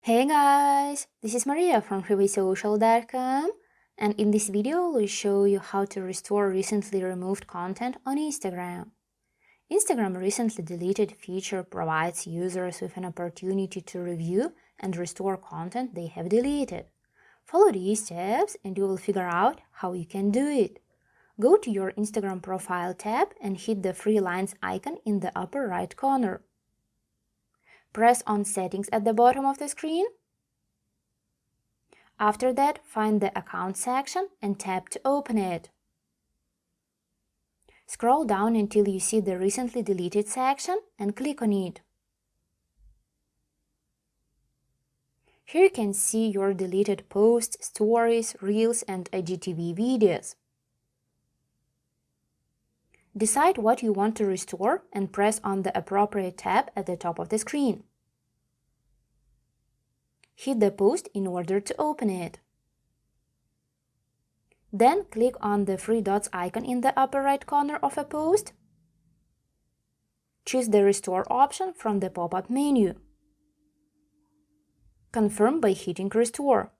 Hey guys, this is Maria from freewaysocial.com, and in this video we'll show you how to restore recently removed content on Instagram. Instagram recently deleted feature provides users with an opportunity to review and restore content they have deleted. Follow these steps and you will figure out how you can do it. Go to your Instagram profile tab and hit the three lines icon in the upper right corner. Press on Settings at the bottom of the screen. After that, find the Account section and tap to open it. Scroll down until you see the Recently Deleted section and click on it. Here you can see your deleted posts, stories, reels, and IGTV videos. Decide what you want to restore and press on the appropriate tab at the top of the screen. Hit the post in order to open it. Then click on the three dots icon in the upper right corner of a post. Choose the Restore option from the pop-up menu. Confirm by hitting Restore.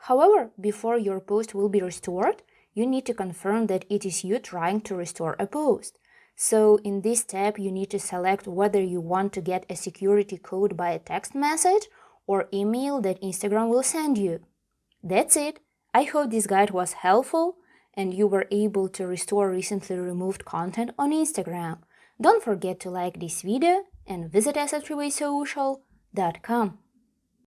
However, before your post will be restored, you need to confirm that it is you trying to restore a post. So in this step, you need to select whether you want to get a security code by a text message or email that Instagram will send you. That's it. I hope this guide was helpful and you were able to restore recently removed content on Instagram. Don't forget to like this video and visit us at freewaysocial.com.